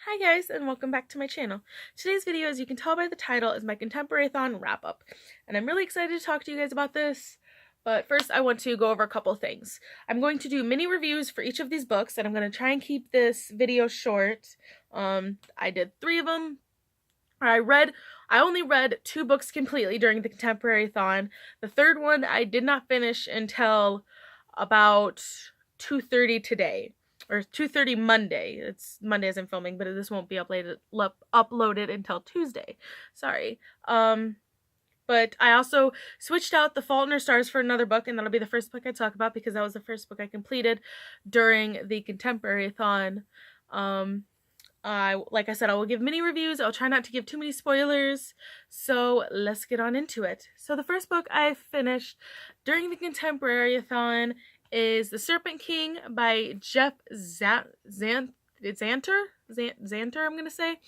Hi guys, and welcome back to my channel. Today's video, as you can tell by the title, is my Contemporary-A-Thon Wrap-Up. And I'm really excited to talk to you guys about this. But first, I want to go over a couple things. I'm going to do mini reviews for each of these books, and I'm going to try and keep this video short. I did 3 of them. I only read 2 books completely during the Contemporary-A-Thon. The third one I did not finish until about 2:30 today. Or 2:30 Monday. It's Monday as I'm filming, but this won't be uploaded until Tuesday. Sorry. But I also switched out The Fault in Our Stars for another book, and that'll be the first book I talk about because that was the first book I completed during the Contemporary-A-Thon. Like I said, I will give mini reviews. I'll try not to give too many spoilers. So let's get on into it. So the first book I finished during the Contemporary-A-Thon is The Serpent King by Jeff Zanter, I'm gonna say.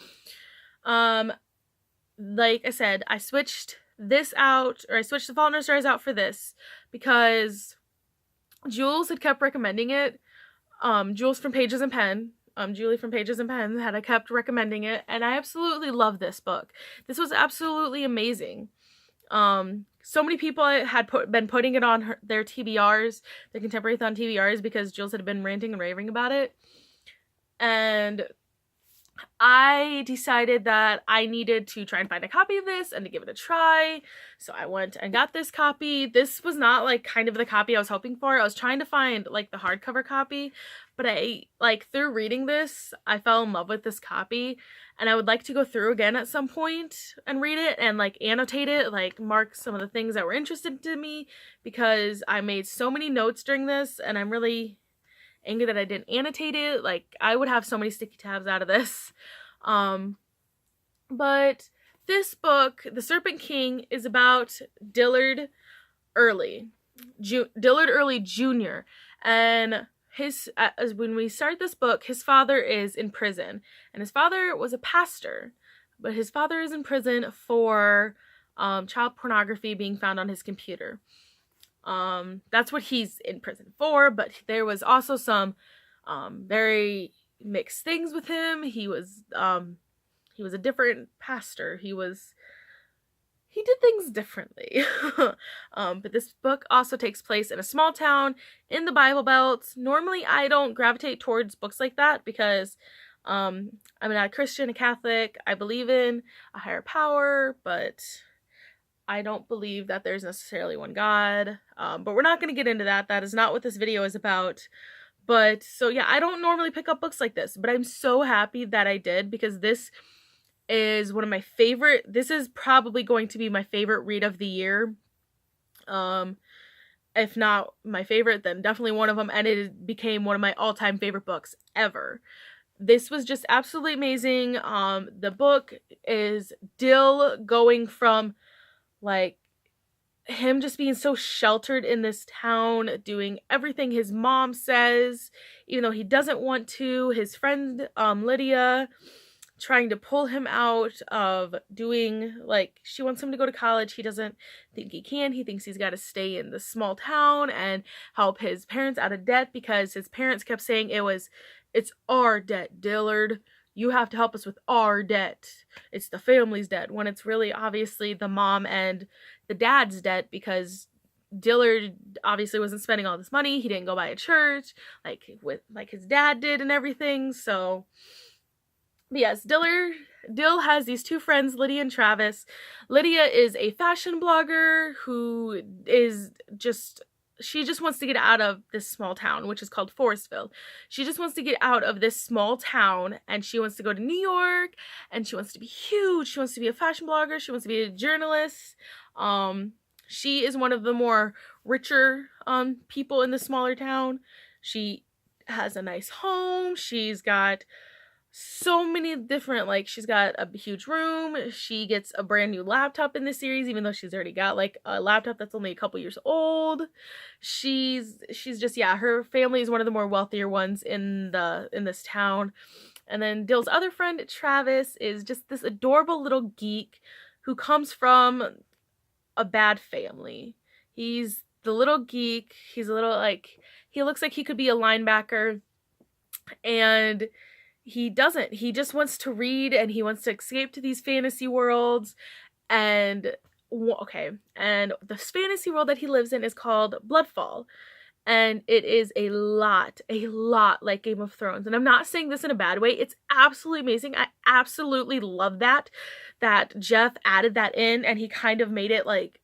Like I said, I switched this out, or I switched The Fault in Our Stars out for this because Jules had kept recommending it. Julie from Pages and Pen had kept recommending it, and I absolutely love this book. This was absolutely amazing. So many people had been putting it on their TBRs, their Contemporary-A-Thon TBRs, because Jules had been ranting and raving about it. And I decided that I needed to try and find a copy of this and to give it a try. So I went and got this copy. This was not like kind of the copy I was hoping for. I was trying to find like the hardcover copy, but through reading this, I fell in love with this copy, and I would like to go through again at some point and read it and like annotate it, like mark some of the things that were interesting to me, because I made so many notes during this and I'm really angry that I didn't annotate it. Like, I would have so many sticky tabs out of this. But this book, The Serpent King, is about Dillard Early Jr. And when we start this book, his father is in prison, and his father was a pastor, but his father is in prison for child pornography being found on his computer. That's what he's in prison for, but there was also some very mixed things with him. He was a different pastor. He did things differently. But this book also takes place in a small town in the Bible Belt. Normally, I don't gravitate towards books like that because I'm not a Christian, a Catholic. I believe in a higher power, but I don't believe that there's necessarily one God. But we're not going to get into that. That is not what this video is about. But so yeah, I don't normally pick up books like this, but I'm so happy that I did, because this is one of my favorite. This is probably going to be my favorite read of the year. If not my favorite, then definitely one of them, and it became one of my all-time favorite books ever. This was just absolutely amazing. The book is Dill going from like him just being so sheltered in this town, doing everything his mom says, even though he doesn't want to. His friend Lydia trying to pull him out of doing, like, she wants him to go to college. He doesn't think he can. He thinks he's got to stay in the small town and help his parents out of debt, because his parents kept saying it's our debt, Dillard. You have to help us with our debt. It's the family's debt, when it's really obviously the mom and the dad's debt, because Dillard obviously wasn't spending all this money. He didn't go by a church like his dad did and everything. So but yes, Dill has these 2 friends, Lydia and Travis. Lydia is a fashion blogger who is she just wants to get out of this small town, which is called Forestville. She just wants to get out of this small town, and she wants to go to New York, and she wants to be huge. She wants to be a fashion blogger. She wants to be a journalist. She is one of the more richer people in the smaller town. She has a nice home. She's got so many different, like, she's got a huge room. She gets a brand new laptop in this series, even though she's already got like a laptop that's only a couple years old. She's just, yeah, her family is one of the more wealthier ones in this town. And then Dill's other friend, Travis, is just this adorable little geek who comes from a bad family. He's the little geek. He's a little, like, he looks like he could be a linebacker, and he doesn't. He just wants to read, and he wants to escape to these fantasy worlds. And okay, and this fantasy world that he lives in is called Bloodfall, and it is a lot like Game of Thrones. And I'm not saying this in a bad way. It's absolutely amazing. I absolutely love that Jeff added that in, and he kind of made it like,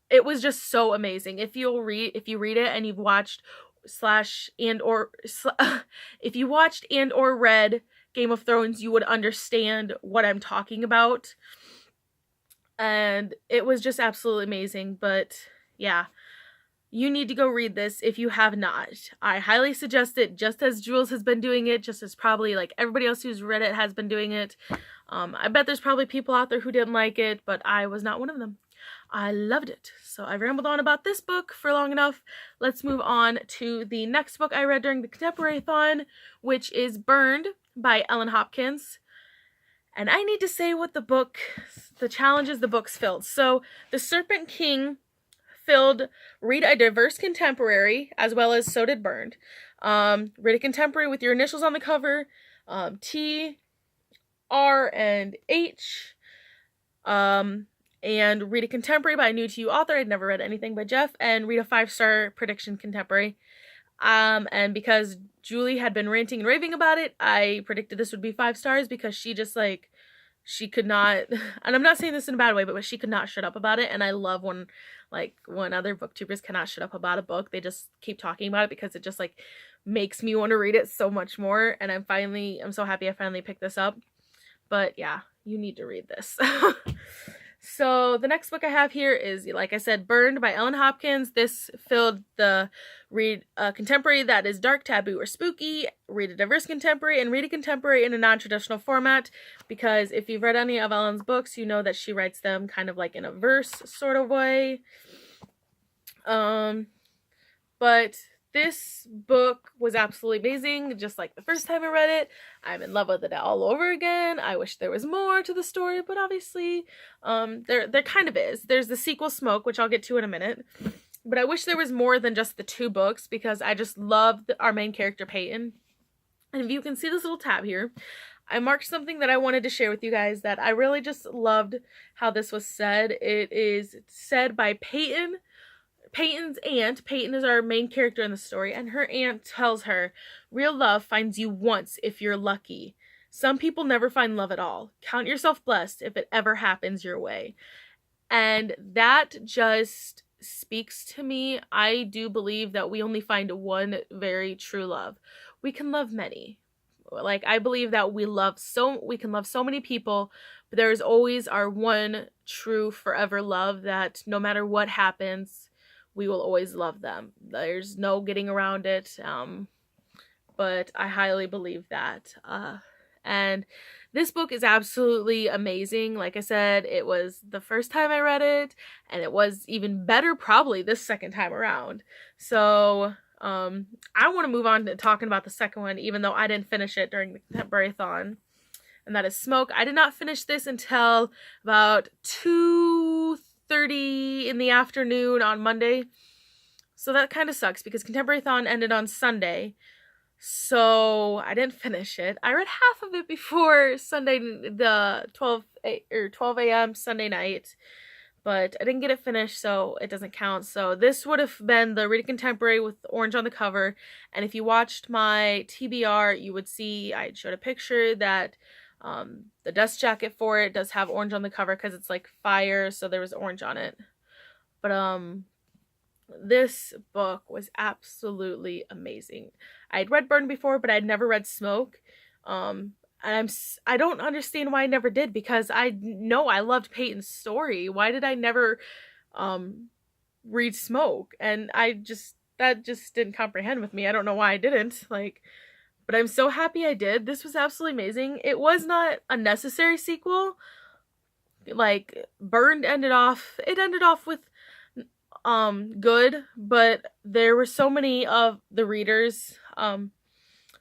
it was just so amazing. If you read it and you've watched if you watched and or read Game of Thrones, you would understand what I'm talking about. And it was just absolutely amazing. But yeah, you need to go read this if you have not. I highly suggest it, just as Jules has been doing it, just as probably like everybody else who's read it has been doing it. I bet there's probably people out there who didn't like it, but I was not one of them. I loved it. So I rambled on about this book for long enough. Let's move on to the next book I read during the Contemporary-A-Thon, which is Burned by Ellen Hopkins. And I need to say what the challenges the books filled. So The Serpent King read a diverse contemporary, as well as so did Burned. Read a contemporary with your initials on the cover, T, R, and H. And read a contemporary by a new to you author. I'd never read anything by Jeff. And read a 5-star prediction contemporary. And because Julie had been ranting and raving about it, I predicted this would be 5 stars, because she just like, she could not, and I'm not saying this in a bad way, but she could not shut up about it. And I love when other booktubers cannot shut up about a book. They just keep talking about it, because it just like makes me want to read it so much more. And I'm so happy I finally picked this up. But yeah, you need to read this. So the next book I have here is, like I said, Burned by Ellen Hopkins. This filled the read a contemporary that is dark, taboo, or spooky, read a diverse contemporary, and read a contemporary in a non-traditional format, because if you've read any of Ellen's books, you know that she writes them kind of like in a verse sort of way. But this book was absolutely amazing, just like the first time I read it. I'm in love with it all over again. I wish there was more to the story, but obviously, there kind of is. There's the sequel, Smoke, which I'll get to in a minute. But I wish there was more than just the 2 books, because I just love our main character, Peyton. And if you can see this little tab here, I marked something that I wanted to share with you guys that I really just loved how this was said. It is said by Peyton's aunt. Peyton is our main character in the story, and her aunt tells her, "Real love finds you once if you're lucky. Some people never find love at all. Count yourself blessed if it ever happens your way." And that just speaks to me. I do believe that we only find one very true love. We can love many. Like, I believe that we can love so many people, but there is always our one true forever love that no matter what happens, we will always love them. There's no getting around it. But I highly believe that. And this book is absolutely amazing. Like I said, it was the first time I read it, and it was even better probably this second time around. So, I want to move on to talking about the second one, even though I didn't finish it during the Contemporary-A-Thon. And that is Smoke. I did not finish this until about 2:30 in the afternoon on Monday. So that kind of sucks, because Contemporary-A-Thon ended on Sunday. So I didn't finish it. I read half of it before Sunday, the 12 a.m. Sunday night, but I didn't get it finished, so it doesn't count. So this would have been the Read a Contemporary with orange on the cover. And if you watched my TBR, you would see I showed a picture that the dust jacket for it does have orange on the cover, because it's like fire, so there was orange on it. But this book was absolutely amazing. I'd read Burn before, but I'd never read Smoke. And I don't understand why I never did, because I know I loved Peyton's story. Why did I never read Smoke? And that just didn't comprehend with me. I don't know why I didn't. But I'm so happy I did. This was absolutely amazing. It was not a necessary sequel. Burned ended off with good, but there were so many of the readers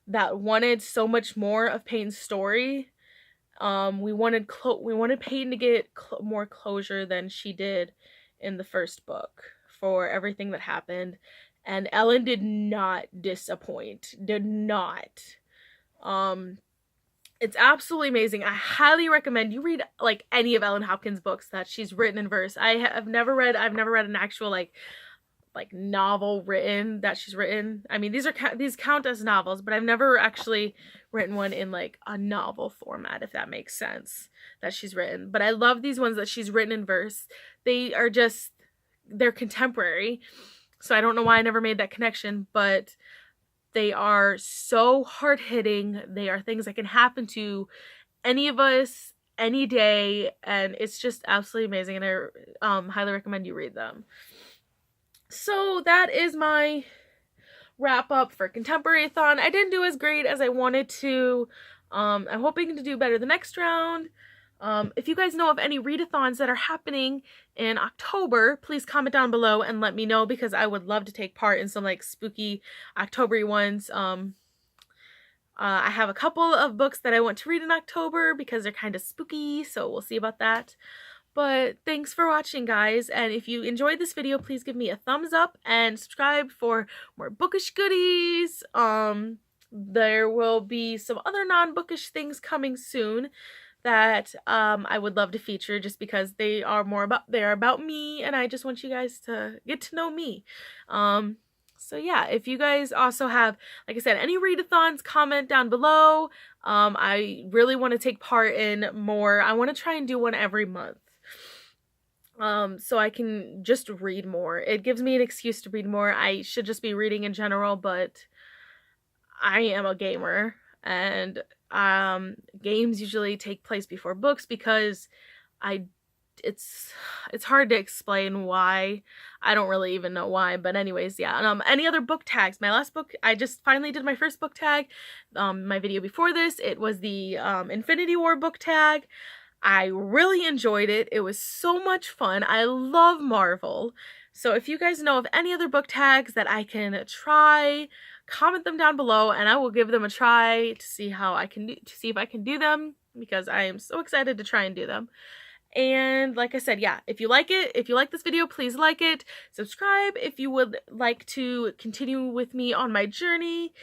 that wanted so much more of Peyton's story. We wanted Peyton to get more closure than she did in the first book for everything that happened, and Ellen did not disappoint. Did not. It's absolutely amazing. I highly recommend you read like any of Ellen Hopkins' books that she's written in verse. I've never read an actual like novel written that she's written. I mean, these count as novels, but I've never actually written one in like a novel format, if that makes sense, that she's written. But I love these ones that she's written in verse. They're contemporary. So I don't know why I never made that connection, but they are so hard-hitting. They are things that can happen to any of us any day, and it's just absolutely amazing, and I highly recommend you read them. So that is my wrap up for Contemporary-A-Thon. I didn't do as great as I wanted to. I'm hoping to do better the next round. If you guys know of any readathons that are happening in October, please comment down below and let me know, because I would love to take part in some like spooky October-y ones. I have a couple of books that I want to read in October because they're kind of spooky, so we'll see about that. But thanks for watching, guys, and if you enjoyed this video, please give me a thumbs up and subscribe for more bookish goodies. There will be some other non-bookish things coming soon that I would love to feature, just because they are about me, and I just want you guys to get to know me. So yeah, if you guys also have, like I said, any readathons, comment down below. I really want to take part in more. I want to try and do one every month. So I can just read more. It gives me an excuse to read more. I should just be reading in general, but I am a gamer, and games usually take place before books because it's hard to explain why. I don't really even know why, but anyways, yeah. Any other book tags? My last book, I just finally did my first book tag. My video before this, it was the Infinity War book tag. I really enjoyed it. It was so much fun. I love Marvel. So if you guys know of any other book tags that I can try, comment them down below and I will give them a try to see if I can do them, because I am so excited to try and do them. And like I said, yeah, if you like this video, please like it, subscribe if you would like to continue with me on my journey.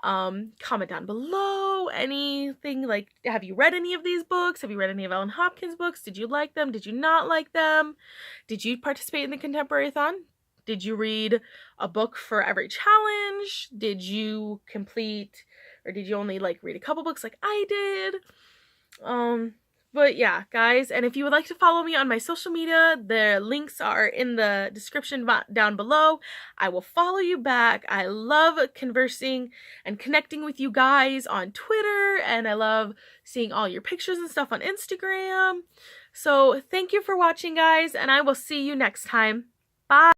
Comment down below anything, like, have you read any of these books? Have you read any of Ellen Hopkins' books? Did you like them? Did you not like them? Did you participate in the Contemporary-A-Thon? Did you read a book for every challenge? Did you complete, or did you only like read a couple books like I did? But yeah, guys, and if you would like to follow me on my social media, the links are in the description down below. I will follow you back. I love conversing and connecting with you guys on Twitter, and I love seeing all your pictures and stuff on Instagram. So thank you for watching, guys, and I will see you next time. Bye!